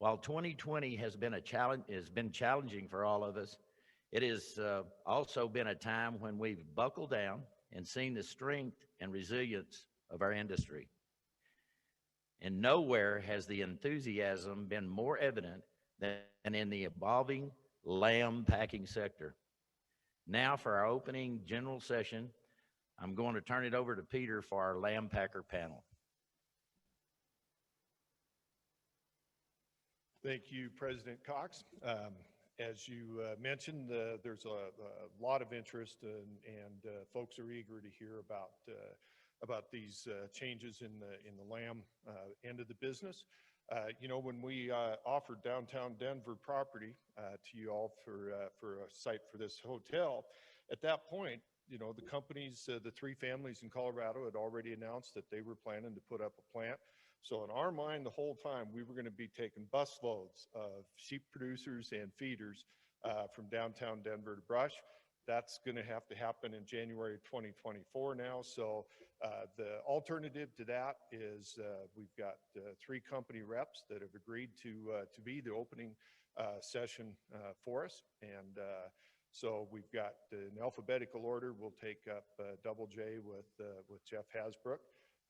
While 2020 has been challenging for all of us, it has also been a time when we've buckled down and seen the strength and resilience of our industry. And nowhere has the enthusiasm been more evident than in the evolving lamb packing sector. Now for our opening general session, I'm going to turn it over to Peter for our lamb packer panel. Thank you, President Cox. As you mentioned, there's a lot of interest and folks are eager to hear about these changes in the lamb end of the business. You know, when we offered downtown Denver property to you all for a site for this hotel, at that point, you know, the companies, the three families in Colorado had already announced that they were planning to put up a plant. So in our mind, the whole time, we were going to be taking busloads of sheep producers and feeders from downtown Denver to Brush. That's going to have to happen in January 2024 now. So the alternative to that is we've got three company reps that have agreed to be the opening session for us. And so we've got in alphabetical order, we'll take up Double J with Jeff Hasbrouck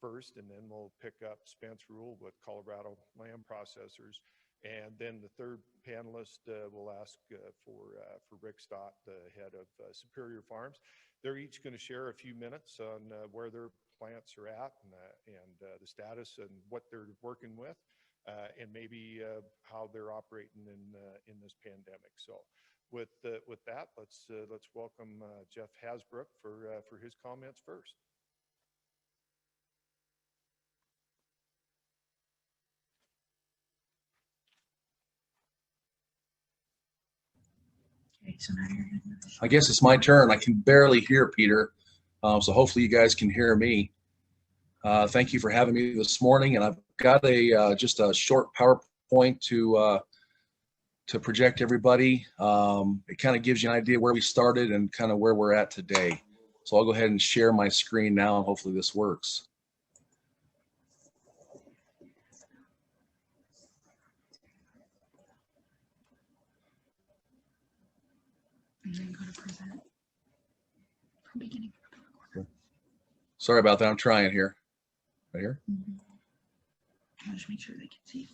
first, and then we'll pick up Spence with Colorado Lamb Processors. And then the third panelist will ask for Rick Stott, the head of Superior Farms. They're each going to share a few minutes on where their plants are at and the status and what they're working with, and maybe how they're operating in this pandemic. So with that, let's welcome Jeff Hasbrouck for his comments first. I guess it's my turn. I can barely hear Peter, so hopefully you guys can hear me. Thank you for having me this morning, and I've got just a short PowerPoint to project everybody. It kind of gives you an idea where we started and kind of where we're at today. So I'll go ahead and share my screen now, and hopefully this works. And then go to present from beginning. Sorry about that. I'm trying here. Right here. I'll just make sure they can see.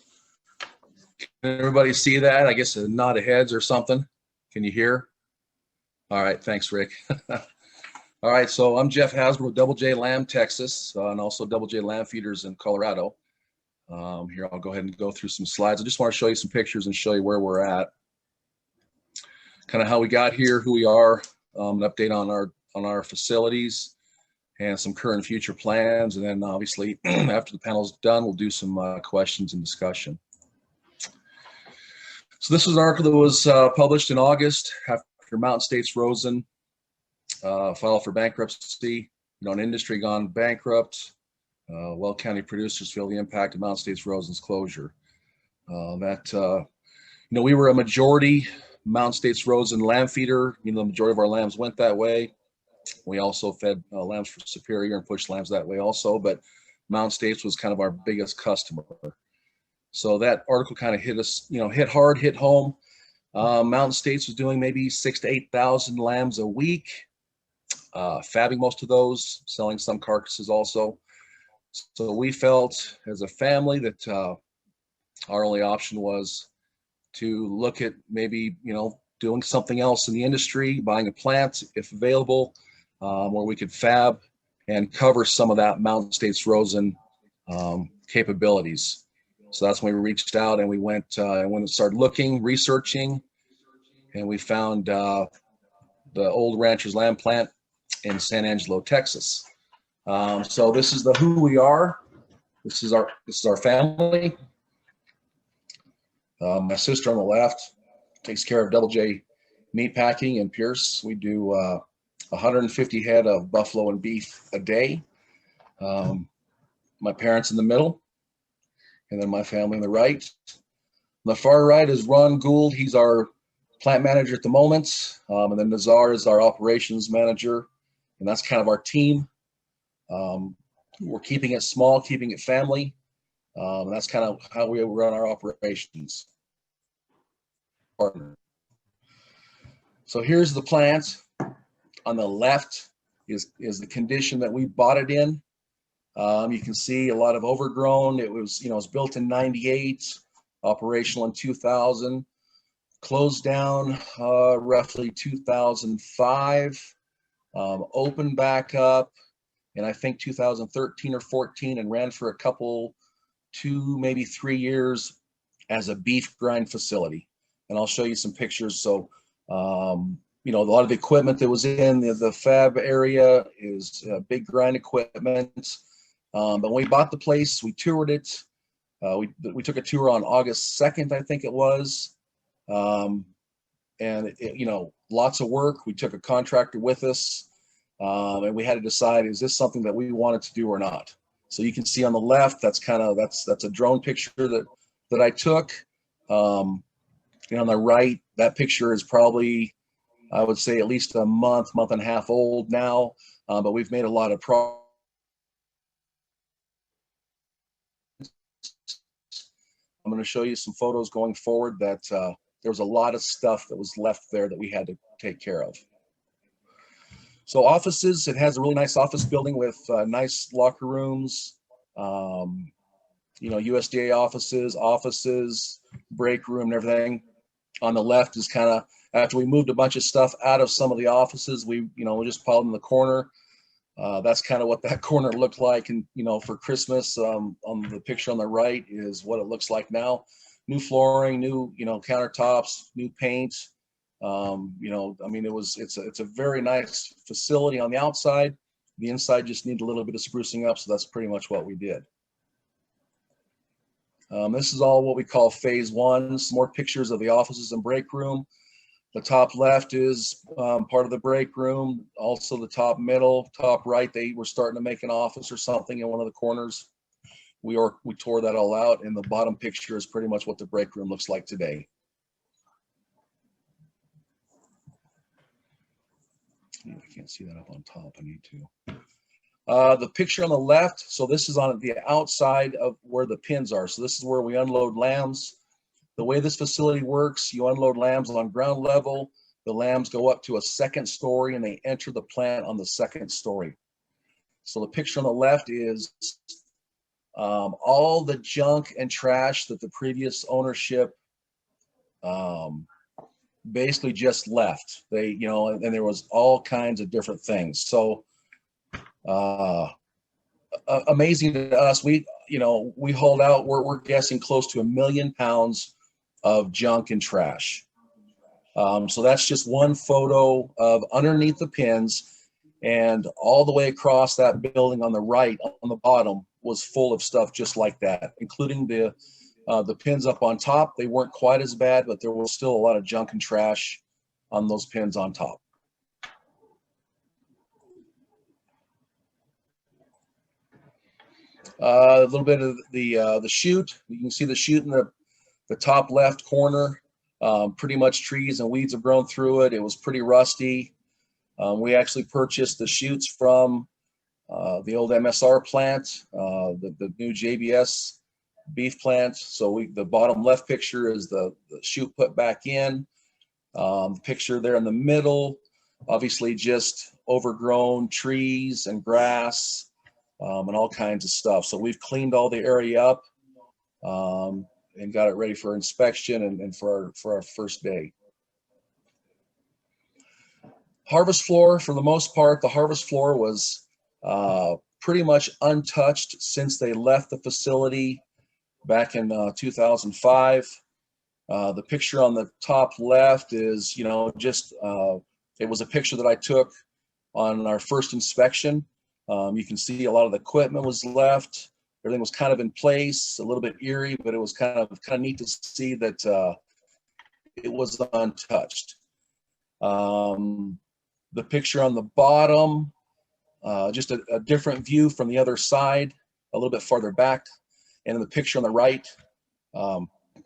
Can everybody see that? I guess a nod of heads or something. Can you hear? All right. Thanks, Rick. All right. So I'm Jeff Hasbrouck with Double J Lamb, Texas, and also Double J Lamb Feeders in Colorado. Here, I'll go ahead and go through some slides. I just want to show you some pictures and show you where we're at. Kind of how we got here, who we are, an update on our facilities, and some current and future plans. And then obviously, after the panel's done, we'll do some questions and discussion. So this was an article that was published in August after Mountain States Rosin filed for bankruptcy. You know, an industry gone bankrupt. Weld County producers feel the impact of Mountain States Rosin's closure. You know, we were a majority Mountain States Rosin lamb feeder. You know, the majority of our lambs went that way. We also fed lambs for Superior and pushed lambs that way also, but Mountain States was kind of our biggest customer. So that article kind of hit us, you know, hit hard, hit home. Mountain States was doing maybe 6,000 to 8,000 lambs a week, fabbing most of those, selling some carcasses also. So we felt as a family that our only option was to look at maybe, you know, doing something else in the industry, buying a plant if available, where we could fab and cover some of that Mountain States Rosin capabilities. So that's when we reached out and we went and started looking, researching, and we found the old Rancher's Lamb plant in San Angelo, Texas. So this is who we are. This is our family. My sister on the left takes care of Double J meat packing in Pierce. We do 150 head of buffalo and beef a day. My parents in the middle, and then my family on the right. On the far right is Ron Gould. He's our plant manager at the moment. And then Nazar is our operations manager. And that's kind of our team. We're keeping it small, keeping it family. That's kind of how we run our operations. So here's the plant. On the left is the condition that we bought it in. You can see a lot of overgrown. It was, it was built in 98, operational in 2000, closed down roughly 2005, opened back up in I think 2013 or 14, and ran for a couple, 2, maybe 3 years as a beef grind facility. And I'll show you some pictures. So, a lot of the equipment that was in the fab area is big grind equipment. But when we bought the place, we toured it. We took a tour on August 2nd, I think it was. And lots of work. We took a contractor with us, and we had to decide, is this something that we wanted to do or not? So you can see on the left, that's a drone picture that I took. On the right, that picture is probably, I would say, at least a month and a half old now, but we've made a lot of progress. I'm going to show you some photos going forward that there was a lot of stuff that was left there that we had to take care of. So offices, it has a really nice office building with nice locker rooms, USDA offices, break room and everything. On the left is kind of, after we moved a bunch of stuff out of some of the offices, we just piled in the corner. That's kind of what that corner looked like. And, for Christmas, on the picture on the right is what it looks like now. New flooring, new, countertops, new paint. It's a very nice facility on the outside. The inside just needs a little bit of sprucing up. So that's pretty much what we did. This is all what we call phase one. Some more pictures of the offices and break room. The top left is part of the break room. Also the top middle, top right, they were starting to make an office or something in one of the corners. We tore that all out, and the bottom picture is pretty much what the break room looks like today. I can't see that up on top. I need to. The picture on the left, so this is on the outside of where the pins are. So this is where we unload lambs. The way this facility works, you unload lambs on ground level. The lambs go up to a second story and they enter the plant on the second story. So the picture on the left is all the junk and trash that the previous ownership basically just left. They, and there was all kinds of different things. So amazing to us. We hauled out, we're guessing close to 1 million pounds of junk and trash. So that's just one photo of underneath the pins, and all the way across that building on the right, on the bottom, was full of stuff just like that, including the pins up on top. They weren't quite as bad, but there was still a lot of junk and trash on those pins on top. A little bit of the chute. You can see the chute in the top left corner. Pretty much trees and weeds have grown through it. It was pretty rusty. We actually purchased the chutes from the old MSR plant, the new JBS beef plant. So the bottom left picture is the chute put back in. The picture there in the middle, obviously just overgrown trees and grass and all kinds of stuff. So we've cleaned all the area up and got it ready for inspection and for our first day. Harvest floor, for the most part, the harvest floor was pretty much untouched since they left the facility back in 2005. The picture on the top left is, it was a picture that I took on our first inspection. You can see a lot of the equipment was left. Everything was kind of in place, a little bit eerie, but it was kind of neat to see that it was untouched. The picture on the bottom, just a different view from the other side, a little bit farther back. And in the picture on the right,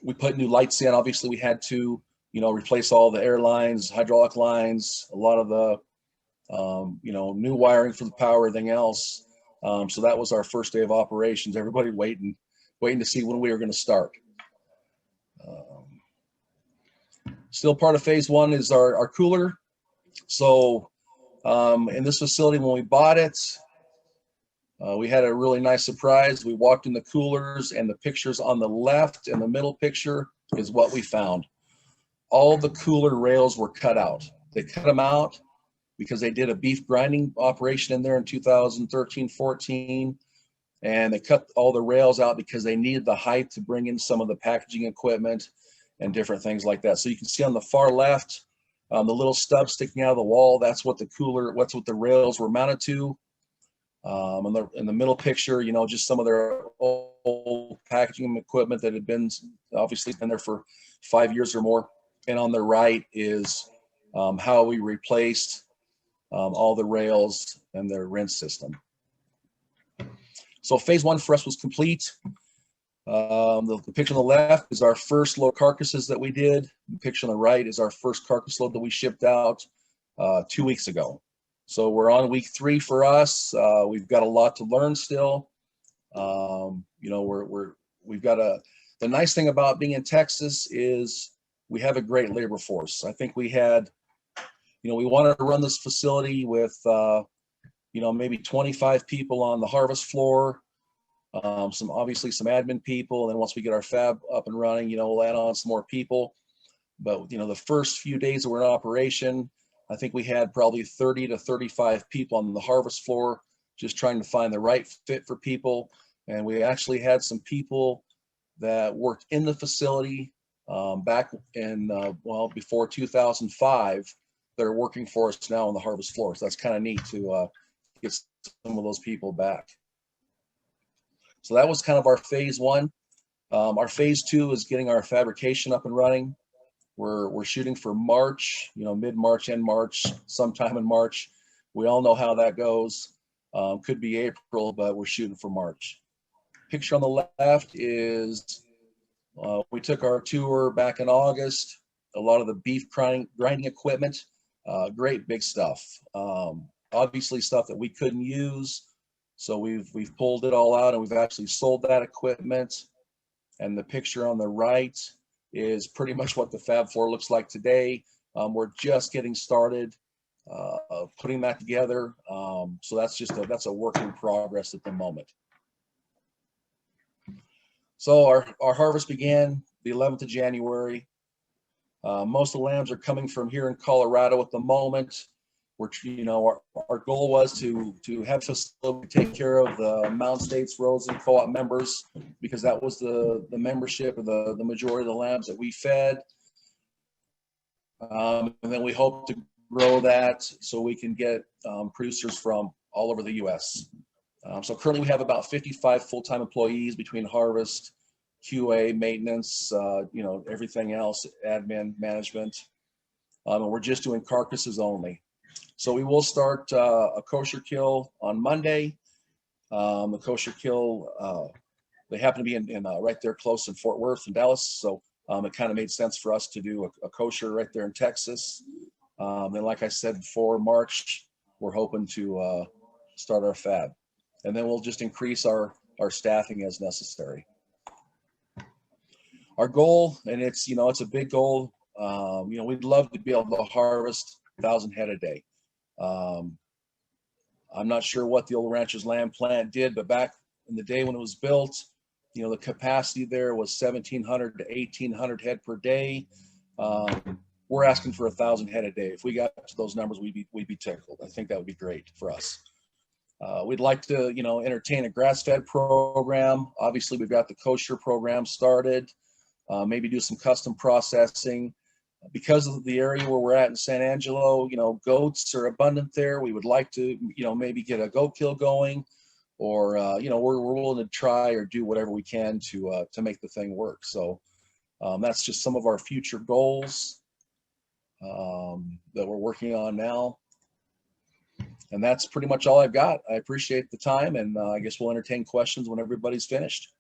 we put new lights in. Obviously, we had to, replace all the air lines, hydraulic lines, a lot of the, new wiring for the power, everything else. So that was our first day of operations. Everybody waiting waiting to see when we were going to start. Still part of phase one is our cooler. So in this facility, when we bought it, we had a really nice surprise. We walked in the coolers, and the pictures on the left and the middle picture is what we found. All the cooler rails were cut out. They cut them out because they did a beef grinding operation in there in 2013-14, and they cut all the rails out because they needed the height to bring in some of the packaging equipment and different things like that. So you can see on the far left, the little stub sticking out of the wall, that's what the rails were mounted to. In the middle picture, you know, just some of their old packaging equipment that had been obviously been there for 5 years or more. And on the right is how we replaced all the rails and their rinse system. So phase one for us was complete. The picture on the left is our first load carcasses that we did. The picture on the right is our first carcass load that we shipped out 2 weeks ago. So we're on week 3 for us. We've got a lot to learn still. You know, we've got the nice thing about being in Texas is we have a great labor force. I think we had, you know, we wanted to run this facility with, you know, maybe 25 people on the harvest floor, obviously some admin people. And then once we get our fab up and running, you know, we'll add on some more people. But, you know, the first few days that we're in operation, I think we had probably 30 to 35 people on the harvest floor, just trying to find the right fit for people. And we actually had some people that worked in the facility back in, well, before 2005, that are working for us now on the harvest floor. So that's kind of neat to get some of those people back. So that was kind of our phase one. Our phase two is getting our fabrication up and running. We're shooting for March, you know, mid-March, end March, sometime in March. We all know how that goes. Could be April, but we're shooting for March. Picture on the left is we took our tour back in August. A lot of the beef grinding equipment, great big stuff. Obviously stuff that we couldn't use. So we've pulled it all out and we've actually sold that equipment. And the picture on the right is pretty much what the fab floor looks like today. We're just getting started putting that together. So that's a work in progress at the moment. So our harvest began the 11th of January. Most of the lambs are coming from here in Colorado at the moment. You know, our goal was to have facility take care of the Mountain States Rosen Co-op members, because that was the membership of the majority of the lambs that we fed. And then we hope to grow that so we can get producers from all over the U.S. So currently we have about 55 full-time employees between harvest, QA, maintenance, you know, everything else, admin, management. And we're just doing carcasses only. So we will start a kosher kill on Monday. The kosher kill, they happen to be in right there close in Fort Worth and Dallas. So it kind of made sense for us to do a kosher right there in Texas. And like I said before, March, we're hoping to start our fab. And then we'll just increase our staffing as necessary. Our goal, and it's, you know, it's a big goal. You know, we'd love to be able to harvest 1,000 head a day. I'm not sure what the old Rancher's Lamb plant did, but back in the day when it was built, you know, the capacity there was 1,700 to 1,800 head per day. We're asking for 1,000 head a day. If we got to those numbers, we'd be tickled. I think that would be great for us. We'd like to, you know, entertain a grass-fed program. Obviously, we've got the kosher program started. Maybe do some custom processing. Because of the area where we're at in San Angelo, you know, goats are abundant there. We would like to, you know, maybe get a goat kill going, or, you know, we're willing to try or do whatever we can to make the thing work. So that's just some of our future goals that we're working on now. And that's pretty much all I've got. I appreciate the time, and I guess we'll entertain questions when everybody's finished.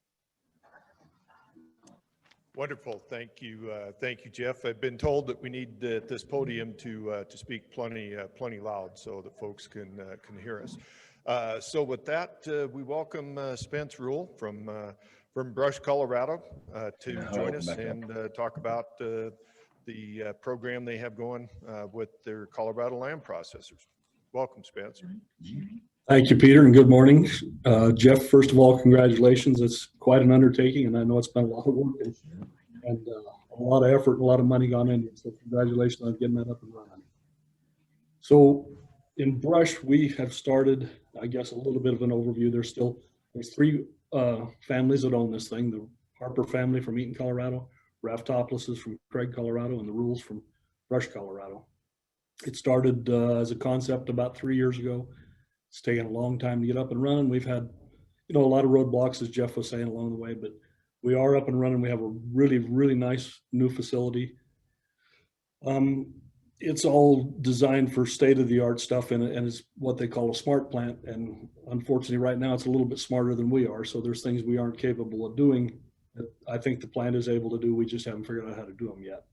Wonderful. Thank you, Jeff. I've been told that we need at this podium to speak plenty loud so that folks can hear us. So with that, we welcome Spence Rule from from Brush, Colorado, to Yeah, join welcome us back up. and talk about the program they have going with their Colorado land processors. Welcome, Spence. Thank you, Peter, and good morning. Jeff, first of all, congratulations. It's quite an undertaking, and I know it's been a lot of work and a lot of effort and a lot of money gone into it. So congratulations on getting that up and running. So in Brush, we have started, I guess, a little bit of an overview. There's three families that own this thing: the Harper family from Eaton, Colorado, Raftopoulos is from Craig, Colorado, and the Rules from Brush, Colorado. It started as a concept about 3 years ago. It's taken a long time to get up and running. We've had, a lot of roadblocks, as Jeff was saying, along the way, but we are up and running. We have a really, really nice new facility. It's all designed for state-of-the-art stuff, and it's what they call a smart plant. And unfortunately, right now, it's a little bit smarter than we are. So there's things we aren't capable of doing that I think the plant is able to do. We just haven't figured out how to do them yet.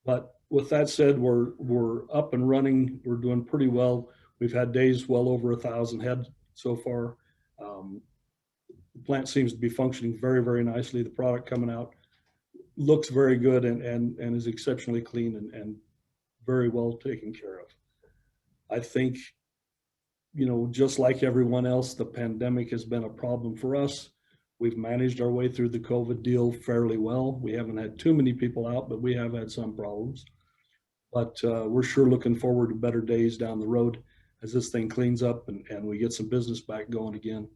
But with that said, we're up and running. We're doing pretty well. We've had days well over 1,000 head so far. The plant seems to be functioning very, very nicely. The product coming out looks very good and is exceptionally clean and very well taken care of. I think, just like everyone else, the pandemic has been a problem for us. We've managed our way through the COVID deal fairly well. We haven't had too many people out, but we have had some problems. But we're sure looking forward to better days down the road as this thing cleans up and we get some business back going again,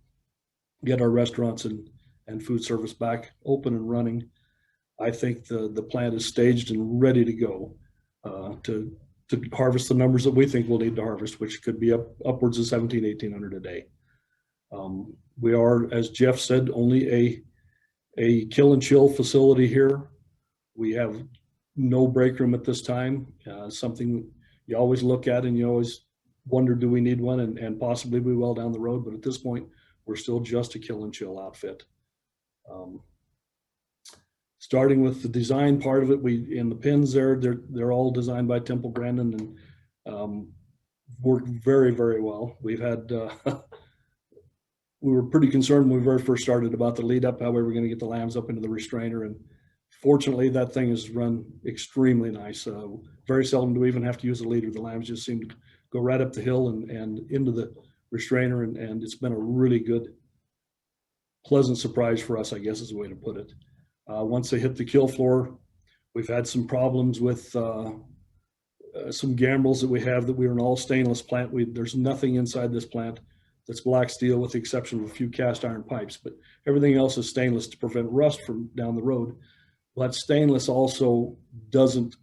get our restaurants and food service back open and running. I think the plant is staged and ready to go to harvest the numbers that we think we'll need to harvest, which could be upwards of 1,800 a day. We are, as Jeff said, only a kill and chill facility here. We have no break room at this time. Something you always look at and you always wonder, do we need one? And possibly we will down the road, but at this point, we're still just a kill and chill outfit. Starting with the design part of it, in the pins there, they're all designed by Temple Grandin and worked very, very well. We've had, we were pretty concerned when we very first started about the lead up, how we were going to get the lambs up into the restrainer. And fortunately, that thing has run extremely nice. Very seldom do we even have to use a leader. The lambs just seem to go right up the hill and into the restrainer. And it's been a really good, pleasant surprise for us, I guess is the way to put it. Once they hit the kill floor, we've had some problems with some gambrels that we have that we're an all stainless plant. There's nothing inside this plant that's black steel with the exception of a few cast iron pipes, but everything else is stainless to prevent rust from down the road. But stainless also doesn't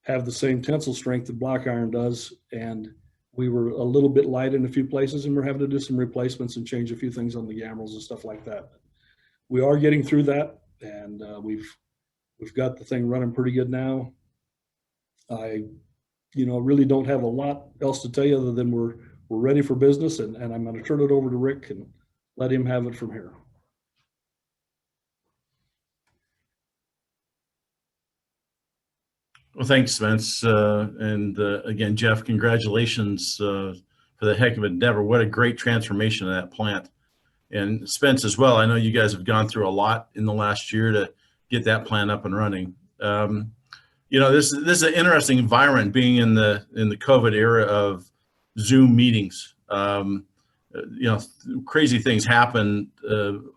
have the same tensile strength that black iron does. And we were a little bit light in a few places and we're having to do some replacements and change a few things on the gambrels and stuff like that. We are getting through that. And we've got the thing running pretty good now. I, really don't have a lot else to tell you other than we're ready for business, and I'm going to turn it over to Rick and let him have it from here. Well, thanks, Spence. And again, Jeff, congratulations for the heck of an endeavor. What a great transformation of that plant. And Spence as well. I know you guys have gone through a lot in the last year to get that plant up and running. This is an interesting environment being in the COVID era of Zoom meetings. Crazy things happen.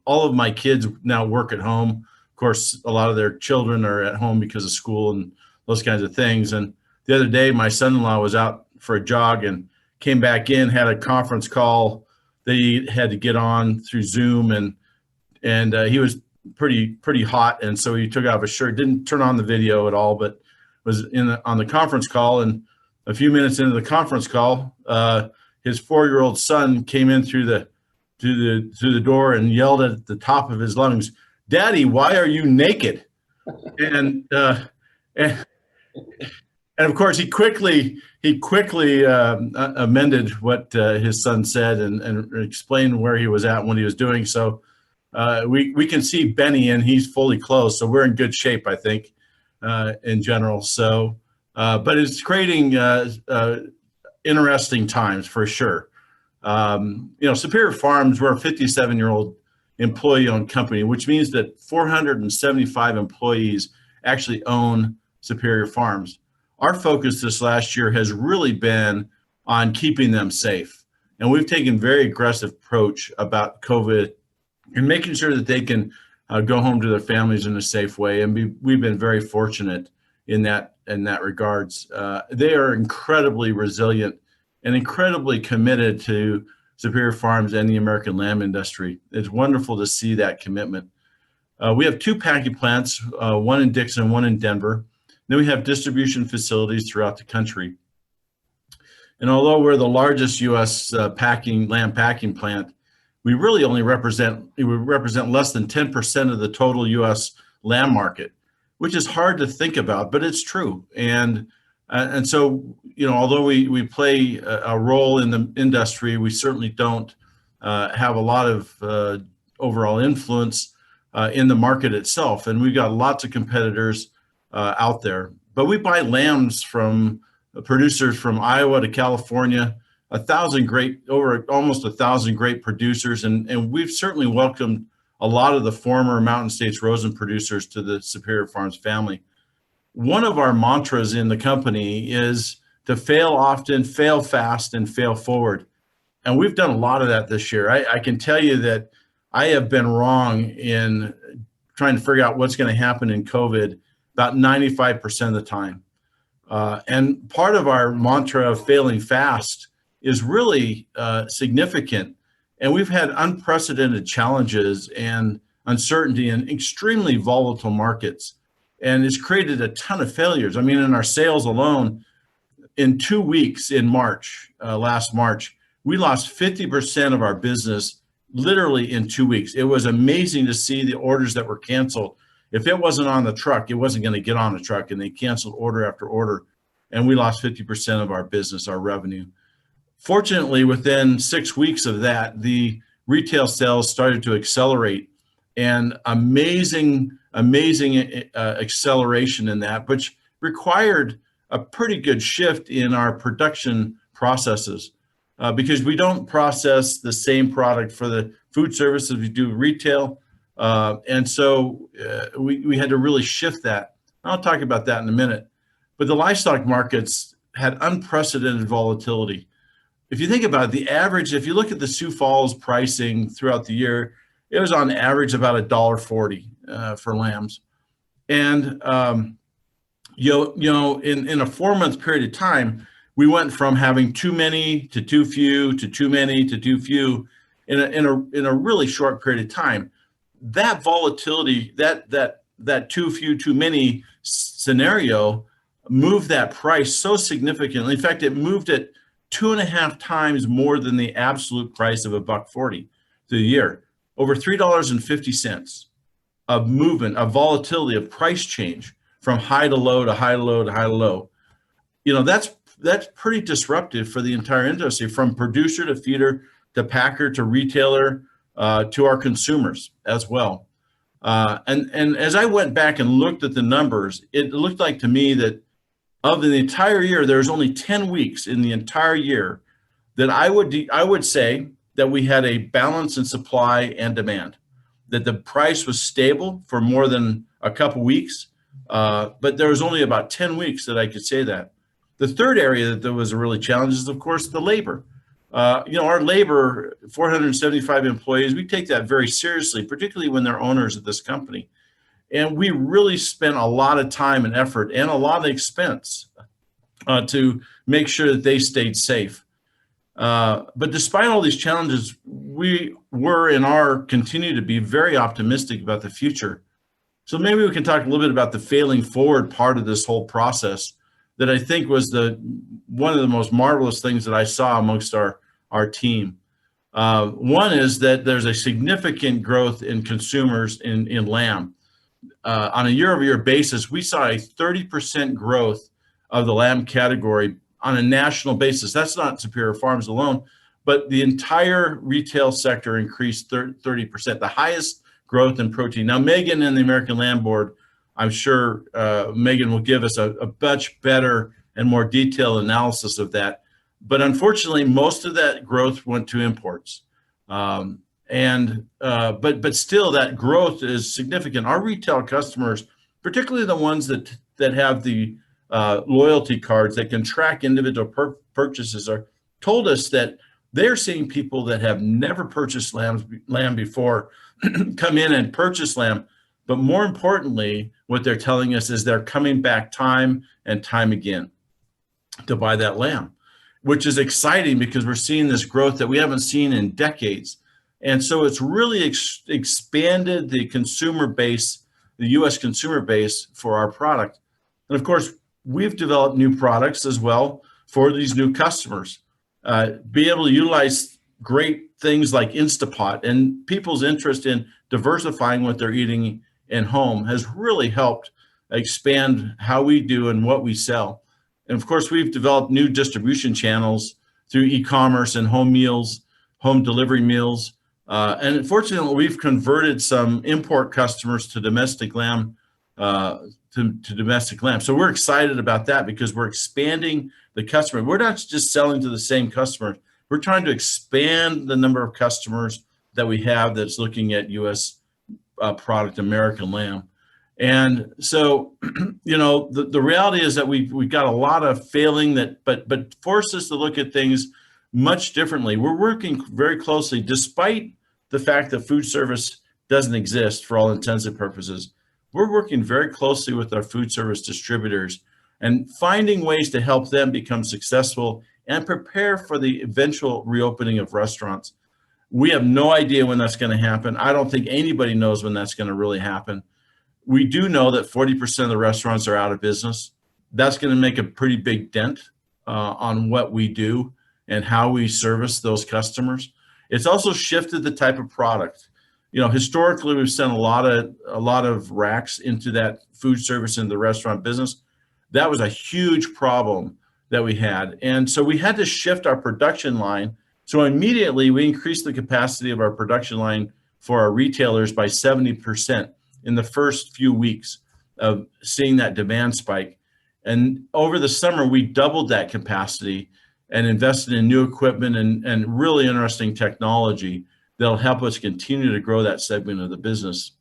All of my kids now work at home. Of course, a lot of their children are at home because of school and those kinds of things. And the other day, my son-in-law was out for a jog and came back in, had a conference call that he had to get on through Zoom, and he was pretty hot, and so he took off his shirt, didn't turn on the video at all, but was on the conference call. And a few minutes into the conference call, his 4-year-old son came in through the door and yelled at the top of his lungs, "Daddy, why are you naked?" and of course, he quickly amended what his son said and explained where he was at and what he was doing. So we can see Benny, and he's fully clothed. So we're in good shape, I think, in general. So, but it's creating interesting times for sure. Superior Farms, we're a 57-year-old employee-owned company, which means that 475 employees actually own Superior Farms. Our focus this last year has really been on keeping them safe. And we've taken very aggressive approach about COVID and making sure that they can go home to their families in a safe way. And we've been very fortunate in that regards. They are incredibly resilient and incredibly committed to Superior Farms and the American lamb industry. It's wonderful to see that commitment. We have 2 packing plants, one in Dixon, one in Denver. Then we have distribution facilities throughout the country. And although we're the largest U.S. lamb packing plant, we really only represent less than 10% of the total U.S. lamb market, which is hard to think about, but it's true. And so, although we play a role in the industry, we certainly don't have a lot of overall influence in the market itself. And we've got lots of competitors out there. But we buy lambs from producers from Iowa to California, almost 1,000 great producers. And we've certainly welcomed a lot of the former Mountain States Rosen producers to the Superior Farms family. One of our mantras in the company is to fail often, fail fast, and fail forward. And we've done a lot of that this year. I can tell you that I have been wrong in trying to figure out what's going to happen in COVID about 95% of the time. And part of our mantra of failing fast is really significant. And we've had unprecedented challenges and uncertainty in extremely volatile markets. And it's created a ton of failures. I mean, in our sales alone, in 2 weeks in March, last March, we lost 50% of our business literally in 2 weeks. It was amazing to see the orders that were canceled. If it wasn't on the truck, it wasn't going to get on the truck, and they canceled order after order. And we lost 50% of our business, our revenue. Fortunately, within 6 weeks of that, the retail sales started to accelerate, and amazing acceleration in that, which required a pretty good shift in our production processes because we don't process the same product for the food service as we do retail. And so we had to really shift that. I'll talk about that in a minute. But the livestock markets had unprecedented volatility. If you think about it, the average, if you look at the Sioux Falls pricing throughout the year, it was on average about $1.40 for lambs. And, in a 4-month period of time, we went from having too many to too few to too many to too few in a really short period of time. That volatility, that too few, too many scenario moved that price so significantly. In fact, it moved it 2.5 times more than the absolute price of $1.40 through the year. Over $3.50 of movement, of volatility, of price change from high to low to high to low to high to low. That's pretty disruptive for the entire industry, from producer to feeder to packer to retailer to our consumers as well. And as I went back and looked at the numbers, it looked like to me that of the entire year, there was only 10 weeks in the entire year that I would say that we had a balance in supply and demand, that the price was stable for more than a couple weeks, but there was only about 10 weeks that I could say that. The third area that there was a really challenge is, of course, the labor. Our labor, 475 employees, we take that very seriously, particularly when they're owners of this company. And we really spent a lot of time and effort and a lot of expense to make sure that they stayed safe. But despite all these challenges, we were and continue to be very optimistic about the future. So maybe we can talk a little bit about the failing forward part of this whole process that I think was one of the most marvelous things that I saw amongst our team. One is that there's a significant growth in consumers in lamb. On a year-over-year basis, we saw a 30% growth of the lamb category on a national basis. That's not Superior Farms alone, but the entire retail sector increased 30%, the highest growth in protein. Now, Megan and the American Lamb Board, I'm sure Megan will give us a much better and more detailed analysis of that. But unfortunately, most of that growth went to imports. But still, that growth is significant. Our retail customers, particularly the ones that have the loyalty cards that can track individual purchases, are told us that they're seeing people that have never purchased lamb before come in and purchase lamb. But more importantly, what they're telling us is they're coming back time and time again to buy that lamb, which is exciting because we're seeing this growth that we haven't seen in decades. And so it's really expanded the consumer base, the U.S. consumer base for our product. And of course, we've developed new products as well for these new customers. Be able to utilize great things like Instapot, and people's interest in diversifying what they're eating in home has really helped expand how we do and what we sell. And of course, we've developed new distribution channels through e-commerce and home meals, home delivery meals. And unfortunately, we've converted some import customers to domestic lamb, domestic lamb. So we're excited about that because we're expanding the customer. We're not just selling to the same customer. We're trying to expand the number of customers that we have that's looking at U.S. Product, American lamb. And so, you know, the reality is that we got a lot of failing that, but forced us to look at things much differently. We're working very closely, despite the fact that food service doesn't exist for all intents and purposes. We're working very closely with our food service distributors and finding ways to help them become successful and prepare for the eventual reopening of restaurants. We have no idea when that's going to happen. I don't think anybody knows when that's going to really happen. We do know that 40% of the restaurants are out of business. That's going to make a pretty big dent on what we do and how we service those customers. It's also shifted the type of product. You know, historically, we've sent a lot of racks into that food service into the restaurant business. That was a huge problem that we had. And so we had to shift our production line. So immediately we increased the capacity of our production line for our retailers by 70% in the first few weeks of seeing that demand spike. And over the summer, we doubled that capacity and invested in new equipment and really interesting technology that'll help us continue to grow that segment of the business.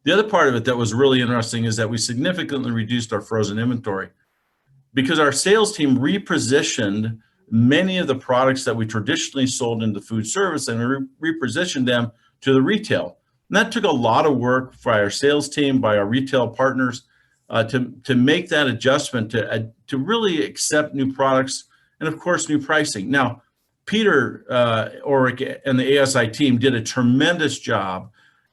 The other part of it that was really interesting is that we significantly reduced our frozen inventory because our sales team repositioned many of the products that we traditionally sold into food service and repositioned them to the retail. And that took a lot of work by our sales team, by our retail partners, to make that adjustment, to really accept new products and, of course, new pricing. Now, Peter Orrick and the ASI team did a tremendous job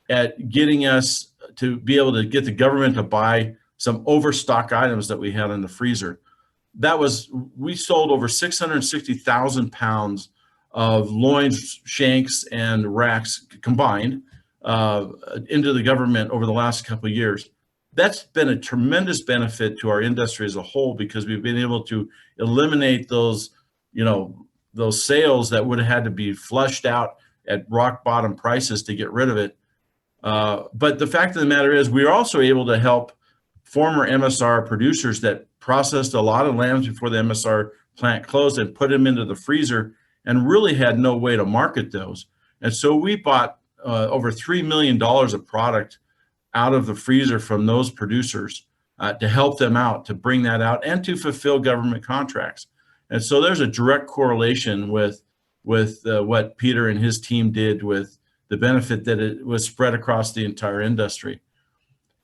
at getting us to be able to get the government to buy some overstock items that we had in the freezer. We sold over 660,000 pounds of loins, shanks, and racks combined into the government over the last couple of years. That's been a tremendous benefit to our industry as a whole because we've been able to eliminate those, those sales that would have had to be flushed out at rock bottom prices to get rid of it. But the fact of the matter is we're also able to help former MSR producers that processed a lot of lambs before the MSR plant closed and put them into the freezer and really had no way to market those. And so we bought over $3 million of product out of the freezer from those producers to help them out, to bring that out and to fulfill government contracts. And so there's a direct correlation with what Peter and his team did with the benefit that it was spread across the entire industry.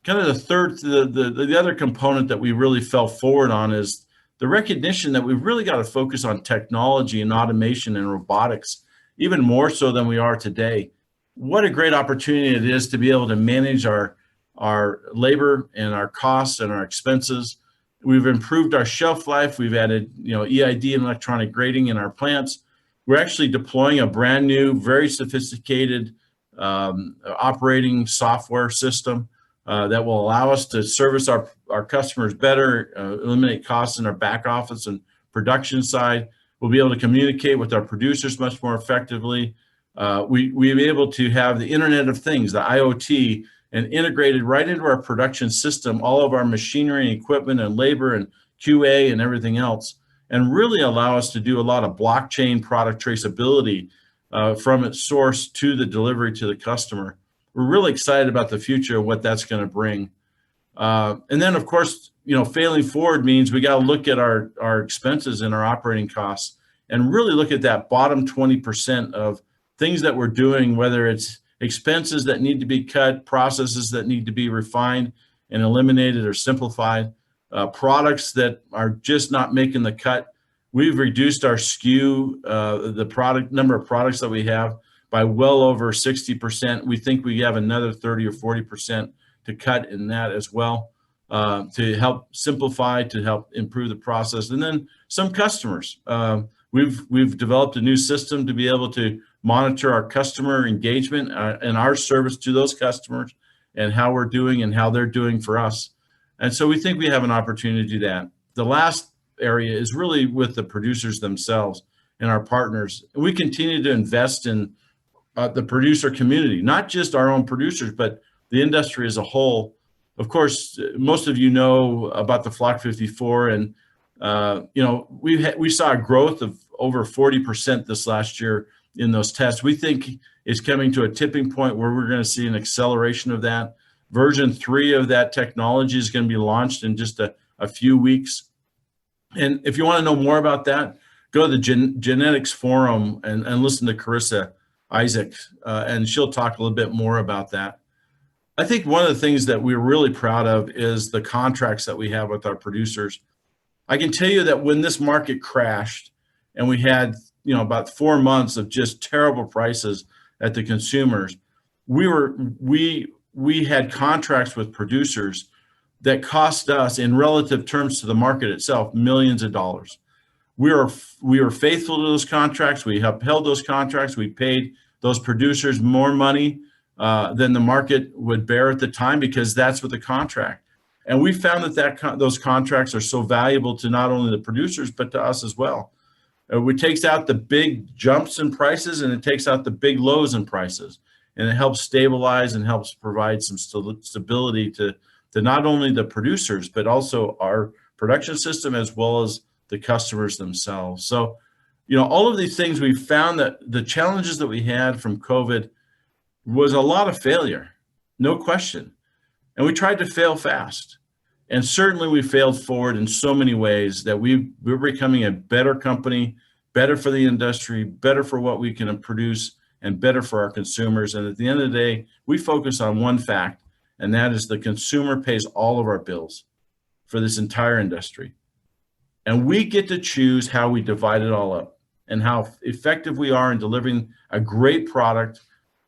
Kind of the other component that we really fell forward on is the recognition that we've really got to focus on technology and automation and robotics, even more so than we are today. What a great opportunity it is to be able to manage our labor and our costs and our expenses. We've improved our shelf life. We've added, EID and electronic grading in our plants. We're actually deploying a brand new, very sophisticated operating software system that will allow us to service our customers better, eliminate costs in our back office and production side. We'll be able to communicate with our producers much more effectively. We'll be able to have the Internet of Things, the IoT, and integrated right into our production system, all of our machinery and equipment and labor and QA and everything else, and really allow us to do a lot of blockchain product traceability from its source to the delivery to the customer. We're really excited about the future of what that's going to bring. And then, of course, failing forward means we got to look at our expenses and our operating costs and really look at that bottom 20% of things that we're doing, whether it's expenses that need to be cut, processes that need to be refined and eliminated or simplified, products that are just not making the cut. We've reduced our SKU, the product number of products that we have, by well over 60%. We think we have another 30 or 40% to cut in that as well, to help simplify, to help improve the process. And then some customers. We've developed a new system to be able to monitor our customer engagement and our service to those customers and how we're doing and how they're doing for us. And so we think we have an opportunity to do that. The last area is really with the producers themselves and our partners. We continue to invest in the producer community, not just our own producers, but the industry as a whole. Of course, most of you know about the Flock 54, and we saw a growth of over 40% this last year in those tests. We think it's coming to a tipping point where we're going to see an acceleration of that. Version 3 of that technology is going to be launched in just a few weeks. And if you want to know more about that, go to the genetics forum and listen to Carissa Isaac, and she'll talk a little bit more about that. I think one of the things that we're really proud of is the contracts that we have with our producers. I can tell you that when this market crashed and we had about 4 months of just terrible prices at the consumers, we had contracts with producers that cost us, in relative terms to the market itself, millions of dollars. We were faithful to those contracts. We upheld those contracts. We paid those producers more money than the market would bear at the time, because that's what the contract. And we found that those contracts are so valuable to not only the producers, but to us as well. It takes out the big jumps in prices, and it takes out the big lows in prices. And it helps stabilize and helps provide some stability to not only the producers, but also our production system, as well as the customers themselves. So, all of these things, we found that the challenges that we had from COVID was a lot of failure, no question. And we tried to fail fast. And certainly we failed forward in so many ways that we're becoming a better company, better for the industry, better for what we can produce, and better for our consumers. And at the end of the day, we focus on one fact, and that is the consumer pays all of our bills for this entire industry. And we get to choose how we divide it all up and how effective we are in delivering a great product,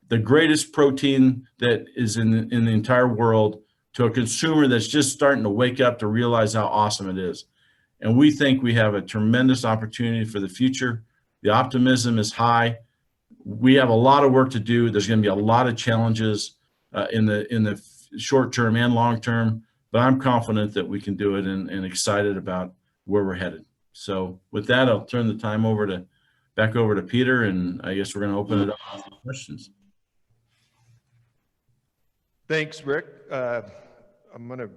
the greatest protein that is in the entire world, to a consumer that's just starting to wake up to realize how awesome it is. And we think we have a tremendous opportunity for the future. The optimism is high. We have a lot of work to do. There's going to be a lot of challenges in the short term and long term, but I'm confident that we can do it, and excited about where we're headed. So with that, I'll turn the time back over to Peter, and I guess we're going to open it up to questions. Thanks, Rick. I'm going to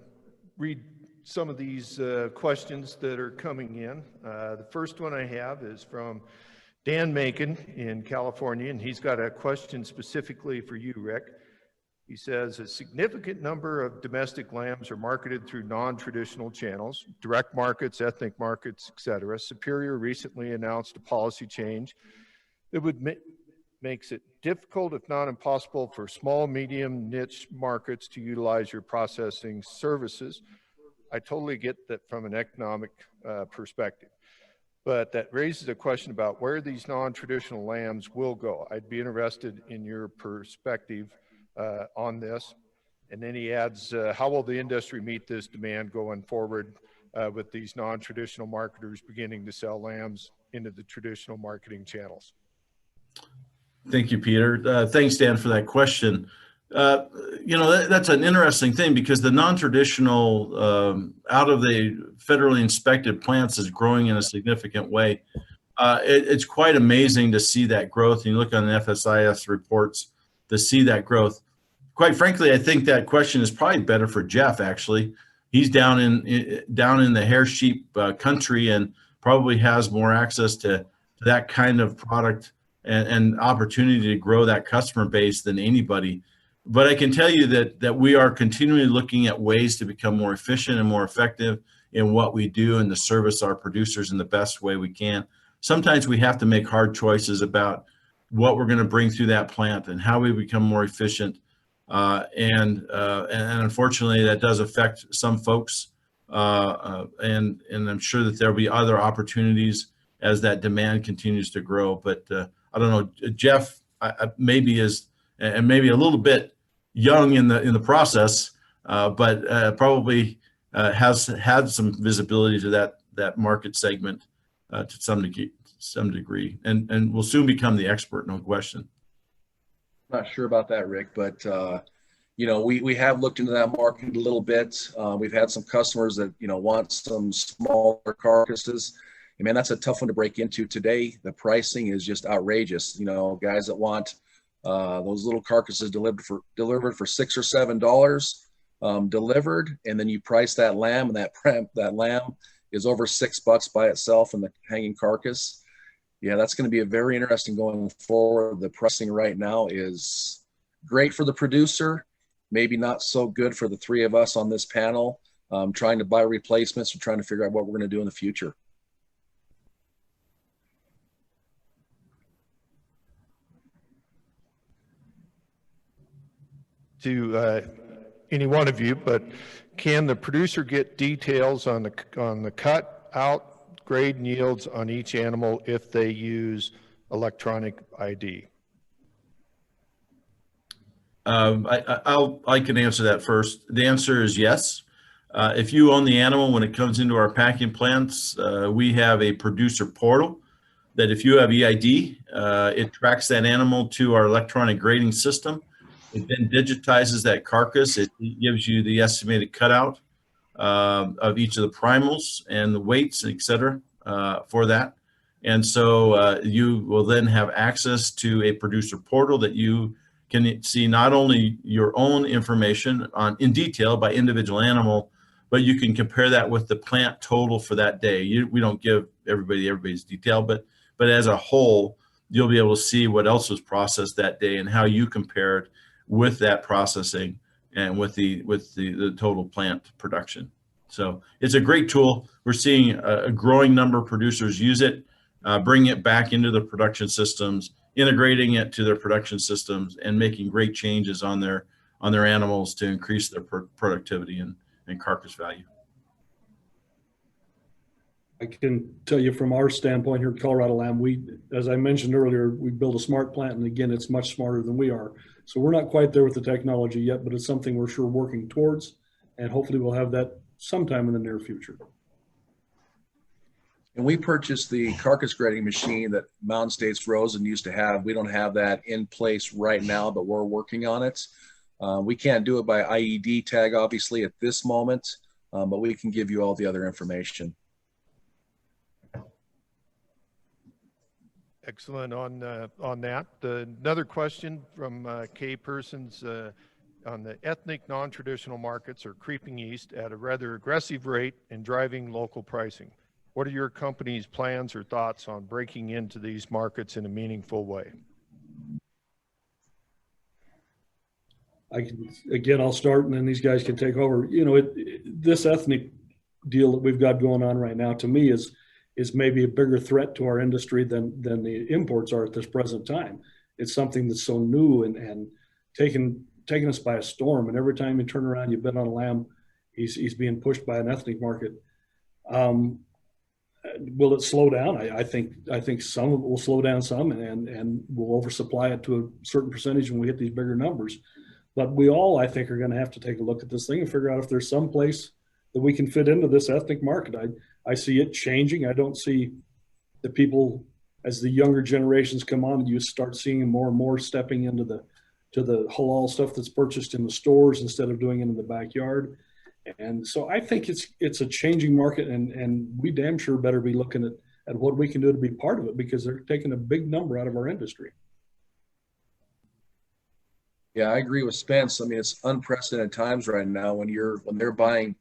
read some of these questions that are coming in. The first one I have is from Dan Macon in California, and he's got a question specifically for you, Rick. He says, a significant number of domestic lambs are marketed through non-traditional channels, direct markets, ethnic markets, etc. Superior recently announced a policy change that would makes it difficult, if not impossible, for small, medium, niche markets to utilize your processing services. I totally get that from an economic perspective, but that raises a question about where these non-traditional lambs will go. I'd be interested in your perspective on this. And then he adds, how will the industry meet this demand going forward with these non-traditional marketers beginning to sell lambs into the traditional marketing channels? Thank you, Peter. Thanks, Dan, for that question. That's an interesting thing, because the non-traditional out of the federally inspected plants is growing in a significant way. It's quite amazing to see that growth. And you look on the FSIS reports to see that growth. Quite frankly, I think that question is probably better for Jeff, actually. He's down in the hair sheep country, and probably has more access to that kind of product and opportunity to grow that customer base than anybody. But I can tell you that we are continually looking at ways to become more efficient and more effective in what we do and to service our producers in the best way we can. Sometimes we have to make hard choices about what we're going to bring through that plant and how we become more efficient. And unfortunately, that does affect some folks. And I'm sure that there'll be other opportunities as that demand continues to grow. But I don't know, Jeff maybe is, and maybe a little bit young in the process, but probably has had some visibility to that market segment to some degree, and will soon become the expert, no question. Not sure about that, Rick, but you know, we have looked into that market a little bit. We've had some customers that, you know, want some smaller carcasses. And man, that's a tough one to break into today. The pricing is just outrageous. You know, guys that want those little carcasses delivered for $6 or $7 delivered, and then you price that lamb, and that lamb is over $6 by itself in the hanging carcass. Yeah, that's going to be a very interesting going forward. The pricing right now is great for the producer, maybe not so good for the three of us on this panel, trying to buy replacements and trying to figure out what we're going to do in the future. To any one of you, but can the producer get details on the cut out, grade, and yields on each animal if they use electronic ID? I can answer that first. The answer is yes. If you own the animal when it comes into our packing plants, we have a producer portal that if you have EID, it tracks that animal to our electronic grading system. It then digitizes that carcass. It gives you the estimated cutout of each of the primals and the weights, et cetera, for that. And so you will then have access to a producer portal that you can see not only your own information in detail by individual animal, but you can compare that with the plant total for that day. We don't give everybody's detail, but as a whole, you'll be able to see what else was processed that day and how you compared with that processing and with the total plant production. So it's a great tool. We're seeing a growing number of producers use it, bring it back into their production systems, integrating it to their production systems, and making great changes on their animals to increase their productivity and carcass value. I can tell you from our standpoint here at Colorado Lamb, as I mentioned earlier, we build a smart plant, and again, it's much smarter than we are. So we're not quite there with the technology yet, but it's something we're sure working towards, and hopefully we'll have that sometime in the near future. And we purchased the carcass grading machine that Mountain States Rosen used to have. We don't have that in place right now, but we're working on it. We can't do it by IED tag, obviously, at this moment, but we can give you all the other information. Excellent on that. Another question from Kay Persons on the ethnic non-traditional markets are creeping east at a rather aggressive rate and driving local pricing. What are your company's plans or thoughts on breaking into these markets in a meaningful way? I'll start, and then these guys can take over. You know, this ethnic deal that we've got going on right now, to me, is maybe a bigger threat to our industry than the imports are at this present time. It's something that's so new and taking us by a storm. And every time you turn around, you bet on a lamb, he's being pushed by an ethnic market. Will it slow down? I think some of it will slow down some, and we'll oversupply it to a certain percentage when we hit these bigger numbers. But we all, I think, are going to have to take a look at this thing and figure out if there's some place that we can fit into this ethnic market. I see it changing. I don't see the people, as the younger generations come on, you start seeing more and more stepping into the halal stuff that's purchased in the stores instead of doing it in the backyard. And so I think it's a changing market, and we damn sure better be looking at what we can do to be part of it, because they're taking a big number out of our industry. Yeah, I agree with Spence. I mean, it's unprecedented times right now when they're buying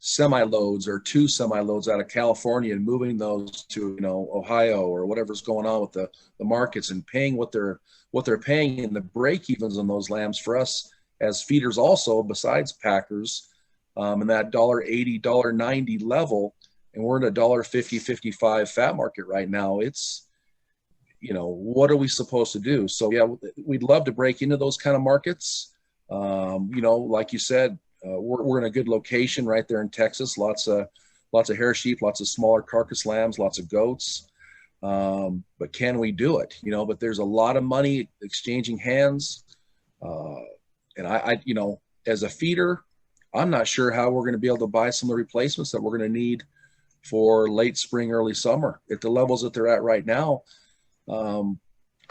semi-loads or 2 semi-loads out of California and moving those to, Ohio or whatever's going on with the markets, and paying what they're paying, and the break evens on those lambs for us as feeders also, besides packers, in that $1.80, $1.90 level. And we're in a $1.50, 55 fat market right now. It's, what are we supposed to do? So yeah, we'd love to break into those kind of markets. Like you said, we're in a good location right there in Texas. Lots of hair sheep, lots of smaller carcass lambs, lots of goats. But can we do it? But there's a lot of money exchanging hands. And I as a feeder, I'm not sure how we're going to be able to buy some of the replacements that we're going to need for late spring, early summer. At the levels that they're at right now,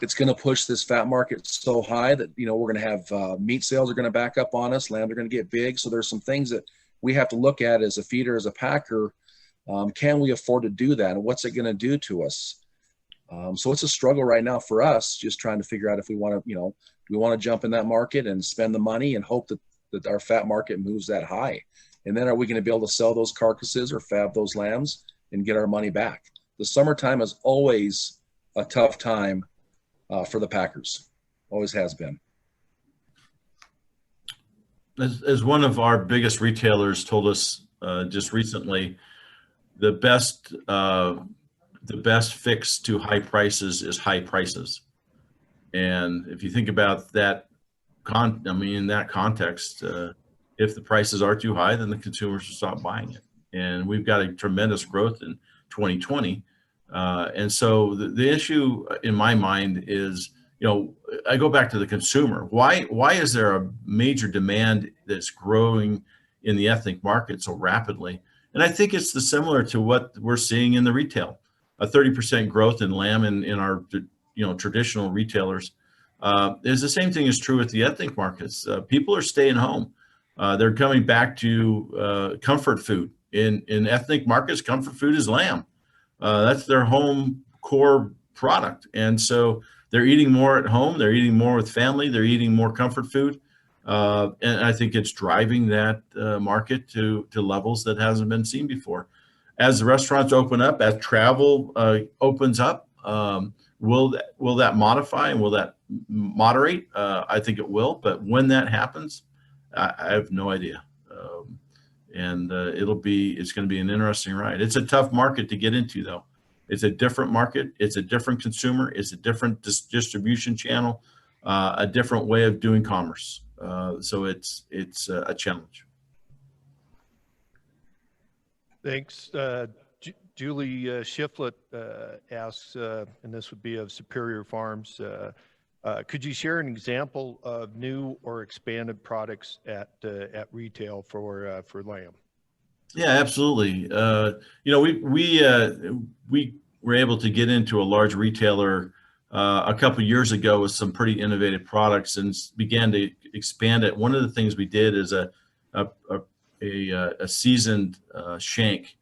it's going to push this fat market so high that, we're going to have meat sales are going to back up on us. Lambs are going to get big. So there's some things that we have to look at as a feeder, as a packer. Can we afford to do that? And what's it going to do to us? So it's a struggle right now for us, just trying to figure out if we want to, do we want to jump in that market and spend the money and hope that our fat market moves that high? And then are we going to be able to sell those carcasses or fab those lambs and get our money back? The summertime is always a tough time for the packers. Always has been. As one of our biggest retailers told us just recently, the best fix to high prices is high prices. And if you think about that, in that context, if the prices are too high, then the consumers will stop buying it. And we've got a tremendous growth in 2020. And so the issue in my mind is, I go back to the consumer. Why is there a major demand that's growing in the ethnic market so rapidly? And I think it's similar to what we're seeing in the retail, a 30% growth in lamb in our traditional retailers. Is the same thing is true with the ethnic markets. People are staying home. They're coming back to comfort food. In ethnic markets, comfort food is lamb. That's their home core product. And so they're eating more at home. They're eating more with family. They're eating more comfort food. And I think it's driving that market to levels that hasn't been seen before. As the restaurants open up, as travel opens up, will that modify and will that moderate? I think it will. But when that happens, I have no idea. It's going to be an interesting ride. It's a tough market to get into, though. It's a different market. It's a different consumer. It's a different distribution channel, a different way of doing commerce. So it's a challenge. Thanks. Julie Shiflett asks, and this would be of Superior Farms, could you share an example of new or expanded products at retail for lamb? Yeah, absolutely. We were able to get into a large retailer a couple of years ago with some pretty innovative products and began to expand it. One of the things we did is a seasoned shank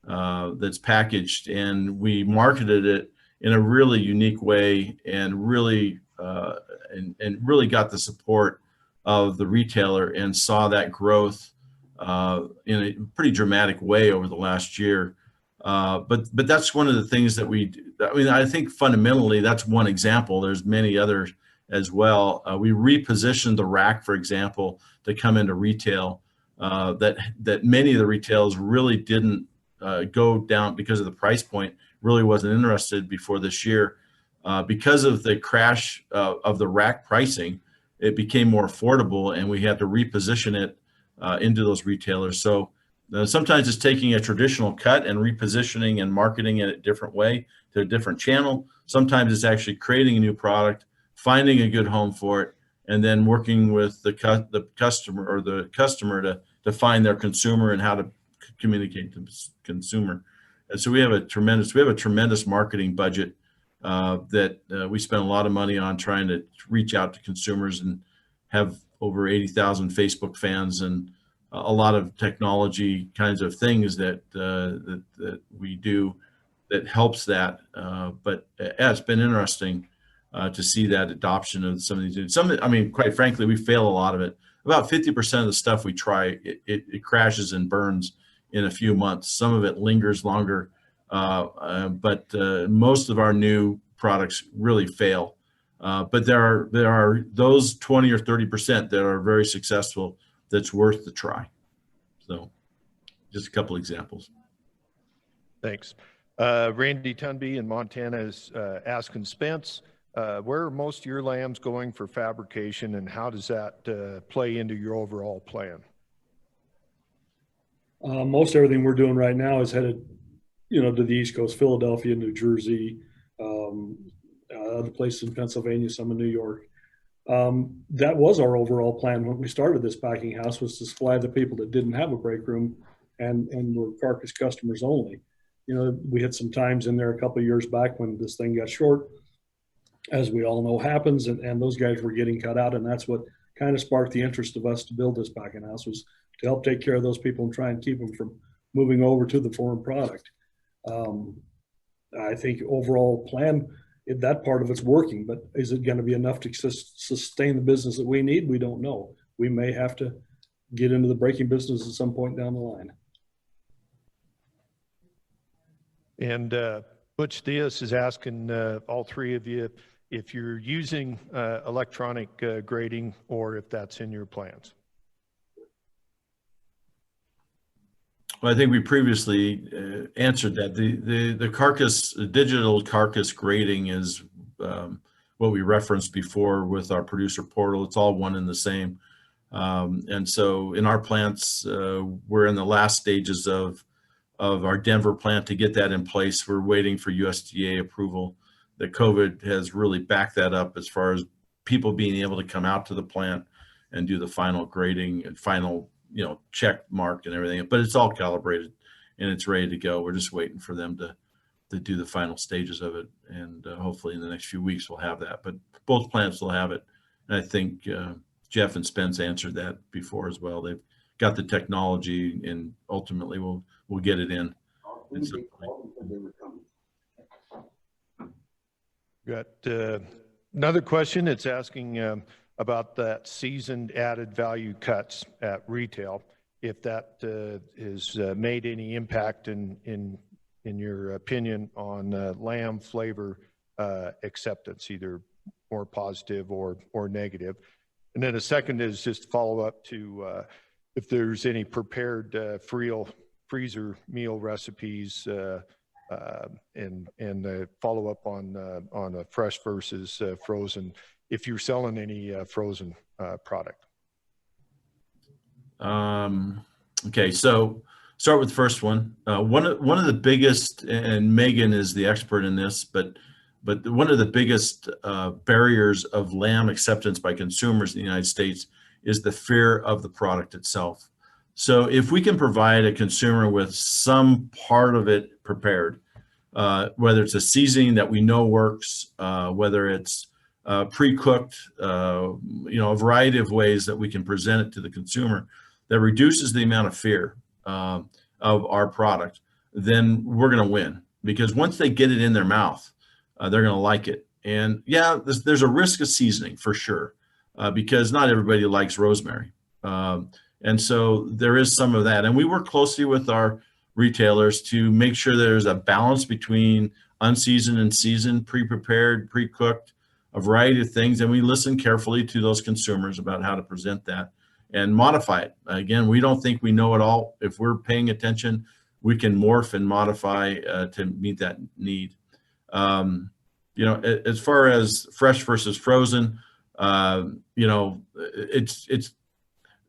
that's packaged, and we marketed it in a really unique way and really got the support of the retailer and saw that growth in a pretty dramatic way over the last year. But that's one of the things that we do. I think fundamentally that's one example. There's many others as well. We repositioned the rack, for example, to come into retail that many of the retailers really didn't go down because of the price point, really wasn't interested before this year. Because of the crash of the rack pricing, it became more affordable and we had to reposition it into those retailers. So sometimes it's taking a traditional cut and repositioning and marketing it a different way to a different channel. Sometimes it's actually creating a new product, finding a good home for it, and then working with the customer to find their consumer and how to communicate to the consumer. And so we have a tremendous marketing budget that we spend a lot of money on trying to reach out to consumers and have over 80,000 Facebook fans and a lot of technology kinds of things that we do that helps that. But it's been interesting to see that adoption of some of these. Quite frankly, we fail a lot of it. About 50% of the stuff we try, it crashes and burns in a few months. Some of it lingers longer, but most of our new products really fail. But there are those 20 or 30% that are very successful that's worth the try. So just a couple examples. Thanks. Randy Tunby in Montana is asking Spence, where are most of your lambs going for fabrication, and how does that play into your overall plan? Most everything we're doing right now is headed, to the East Coast, Philadelphia, New Jersey, other places in Pennsylvania, some in New York. That was our overall plan when we started this packing house, was to supply the people that didn't have a break room and were carcass customers only. We had some times in there a couple of years back when this thing got short, as we all know happens, and those guys were getting cut out, and that's what kind of sparked the interest of us to build this packing house, was to help take care of those people and try and keep them from moving over to the foreign product. I think overall plan, that part of it's working, but is it going to be enough to sustain the business that we need? We don't know. We may have to get into the breaking business at some point down the line. And Butch Diaz is asking all three of you if you're using electronic grading or if that's in your plans. Well, I think we previously answered that. The digital carcass grading is what we referenced before with our producer portal. It's all one and the same. And so in our plants, we're in the last stages of our Denver plant to get that in place. We're waiting for USDA approval. The COVID has really backed that up as far as people being able to come out to the plant and do the final grading and final, check mark and everything. But it's all calibrated and it's ready to go. We're just waiting for them to do the final stages of it. And hopefully in the next few weeks we'll have that. But both plants will have it. And I think Jeff and Spence answered that before as well. They've got the technology, and ultimately we'll get it in. Got another question. It's asking about that seasoned added value cuts at retail, if that has made any impact in your opinion on lamb flavor acceptance, either more positive or negative. And then a second is just follow up to if there's any prepared freezer meal recipes and the follow up on fresh versus frozen, if you're selling any frozen product. Okay, so start with the first one. One of the biggest, and Megan is the expert in this, but one of the biggest barriers of lamb acceptance by consumers in the United States is the fear of the product itself. So if we can provide a consumer with some part of it prepared, whether it's a seasoning that we know works, whether it's pre-cooked, a variety of ways that we can present it to the consumer that reduces the amount of fear of our product, then we're going to win. Because once they get it in their mouth, they're going to like it. And yeah, there's a risk of seasoning for sure, because not everybody likes rosemary. And so there is some of that. And we work closely with our retailers to make sure there's a balance between unseasoned and seasoned, pre-prepared, pre-cooked, a variety of things. And we listen carefully to those consumers about how to present that and modify it. Again, we don't think we know it all. If we're paying attention, we can morph and modify to meet that need. As far as fresh versus frozen, it's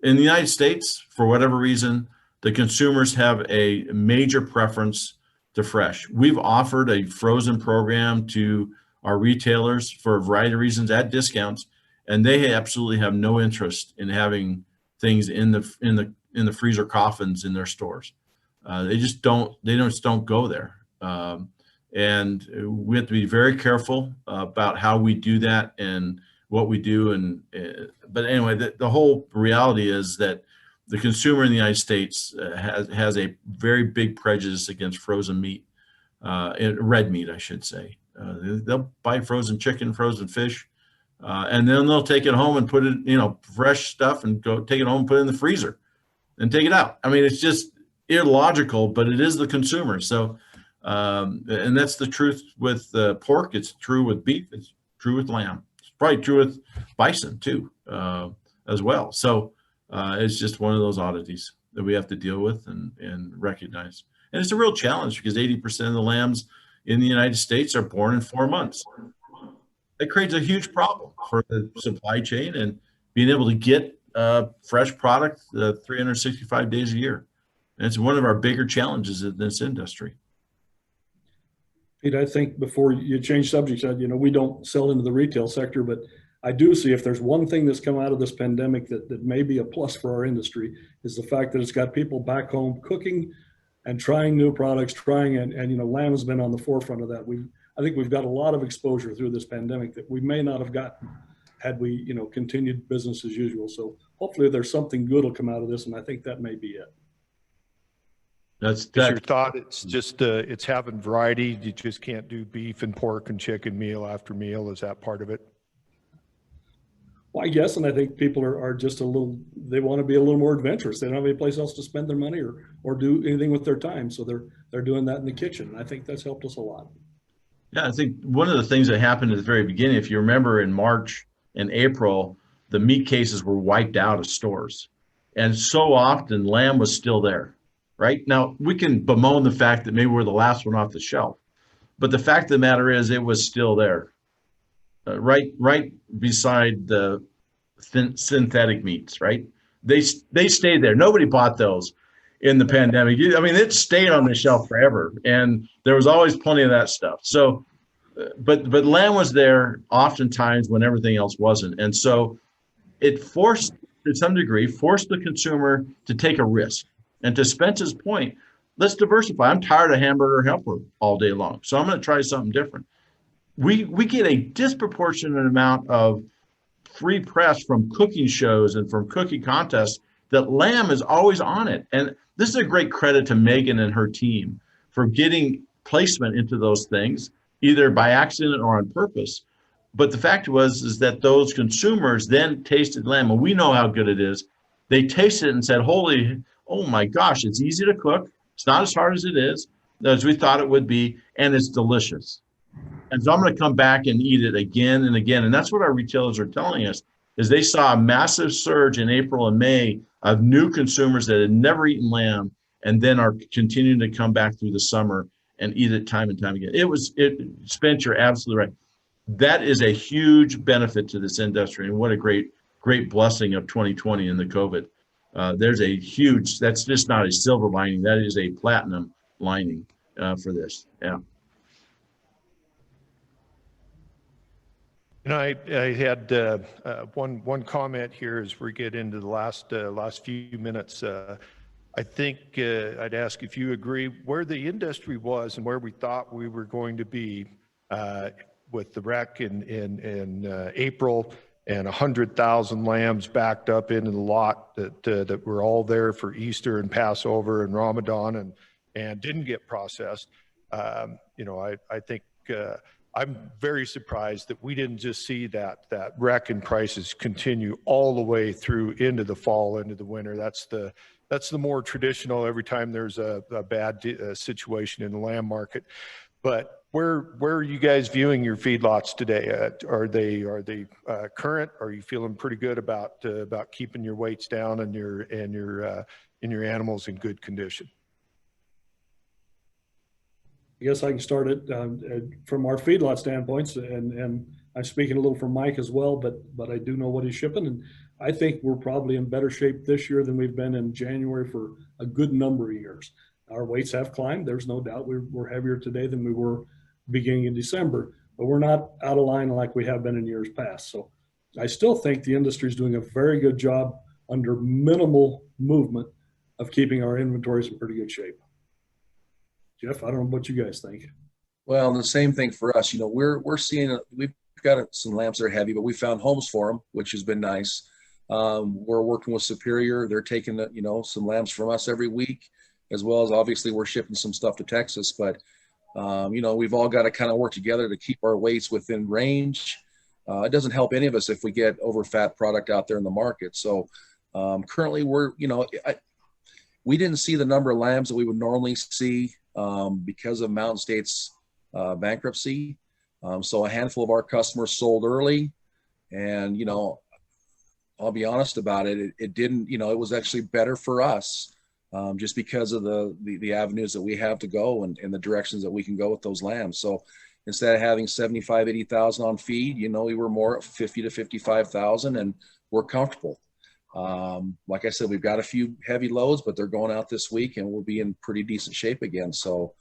in the United States, for whatever reason, the consumers have a major preference to fresh. We've offered a frozen program to our retailers for a variety of reasons at discounts, and they absolutely have no interest in having things in the freezer coffins in their stores. They just don't go there. And we have to be very careful about how we do that and what we do. But anyway, the whole reality is that the consumer in the United States has a very big prejudice against frozen meat, red meat, I should say. They'll buy frozen chicken, frozen fish, and then they'll take it home and put it, fresh stuff, and go take it home, put it in the freezer and take it out. I mean, it's just, illogical, but it is the consumer. So, and that's the truth with pork. It's true with beef. It's true with lamb. It's probably true with bison too, as well. So it's just one of those oddities that we have to deal with and recognize. And it's a real challenge because 80% of the lambs in the United States are born in 4 months. It creates a huge problem for the supply chain and being able to get fresh product 365 days a year. And it's one of our bigger challenges in this industry. Pete, I think before you change subjects, we don't sell into the retail sector, but I do see if there's one thing that's come out of this pandemic that may be a plus for our industry is the fact that it's got people back home cooking and trying new products, and lamb has been on the forefront of that. I think we've got a lot of exposure through this pandemic that we may not have gotten had we, continued business as usual. So hopefully there's something good will come out of this, and I think that may be it. Is your thought it's just it's having variety? You just can't do beef and pork and chicken meal after meal. Is that part of it? Well, I guess, and I think people are just they want to be a little more adventurous. They don't have any place else to spend their money or do anything with their time. So they're doing that in the kitchen. And I think that's helped us a lot. Yeah, I think one of the things that happened at the very beginning, if you remember in March and April, the meat cases were wiped out of stores. And so often lamb was still there, right? Now, we can bemoan the fact that maybe we're the last one off the shelf. But the fact of the matter is it was still there. Right beside the synthetic meats, right? They stayed there. Nobody bought those in the pandemic. I mean, it stayed on the shelf forever, and there was always plenty of that stuff. So, but lamb was there oftentimes when everything else wasn't, and so it forced, to some degree, the consumer to take a risk. And to Spence's point, let's diversify. I'm tired of hamburger helper all day long, so I'm going to try something different. We get a disproportionate amount of free press from cooking shows and from cooking contests that lamb is always on it. And this is a great credit to Megan and her team for getting placement into those things, either by accident or on purpose. But the fact is that those consumers then tasted lamb, and we know how good it is. They tasted it and said, oh my gosh, it's easy to cook. It's not as hard as it is, as we thought it would be, and it's delicious. And so I'm going to come back and eat it again and again. And that's what our retailers are telling us, is they saw a massive surge in April and May of new consumers that had never eaten lamb and then are continuing to come back through the summer and eat it time and time again. Spence, you're absolutely right. That is a huge benefit to this industry. And what a great blessing of 2020 in the COVID. That's just not a silver lining. That is a platinum lining for this. Yeah. I had one comment here as we get into the last few minutes. I think I'd ask if you agree where the industry was and where we thought we were going to be with the wreck in April and 100,000 lambs backed up into the lot that were all there for Easter and Passover and Ramadan and didn't get processed. I think. I'm very surprised that we didn't just see that wreck in prices continue all the way through into the fall, into the winter. That's the more traditional every time there's a bad situation in the lamb market. But where are you guys viewing your feedlots today? Are they current? Are you feeling pretty good about keeping your weights down and your animals in good condition? I guess I can start it from our feedlot standpoints, and I'm speaking a little from Mike as well, but I do know what he's shipping, and I think we're probably in better shape this year than we've been in January for a good number of years. Our weights have climbed. There's no doubt we're heavier today than we were beginning in December, but we're not out of line like we have been in years past. So I still think the industry is doing a very good job under minimal movement of keeping our inventories in pretty good shape. Jeff, I don't know what you guys think. Well, the same thing for us. We're seeing we've got some lambs that are heavy, but we found homes for them, which has been nice. We're working with Superior. They're taking some lambs from us every week, as well as obviously we're shipping some stuff to Texas. But we've all got to kind of work together to keep our weights within range. It doesn't help any of us if we get over fat product out there in the market. So currently we're we didn't see the number of lambs that we would normally see because of Mountain State's bankruptcy. So a handful of our customers sold early, and, you know, I'll be honest about it. It didn't, you know, it was actually better for us just because of the avenues that we have to go and the directions that we can go with those lambs. So instead of having 75, 80,000 on feed, you know, we were more at 50 to 55,000, and we're comfortable. Like I said, we've got a few heavy loads, but they're going out this week, and we'll be in pretty decent shape again. So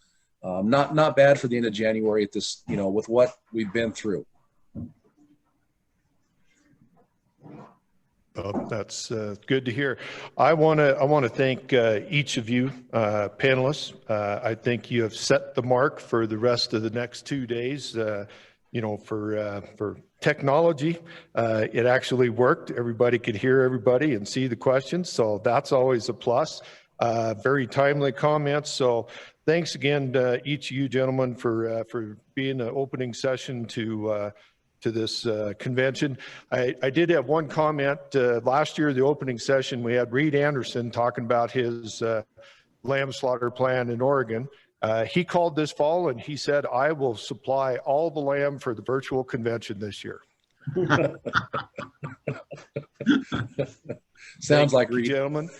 not bad for the end of January at this, you know, with what we've been through. Well, that's good to hear. I want to thank each of you panelists. I think you have set the mark for the rest of the next 2 days. You know, for technology, it actually worked. Everybody could hear everybody and see the questions, so that's always a plus. Very timely comments. So thanks again to each of you gentlemen for being the opening session to this convention. I did have one comment. Last year, the opening session, we had Reed Anderson talking about his lamb slaughter plan in Oregon. He called this fall and he said, I will supply all the lamb for the virtual convention this year. Sounds like Thank you, Reed. gentlemen.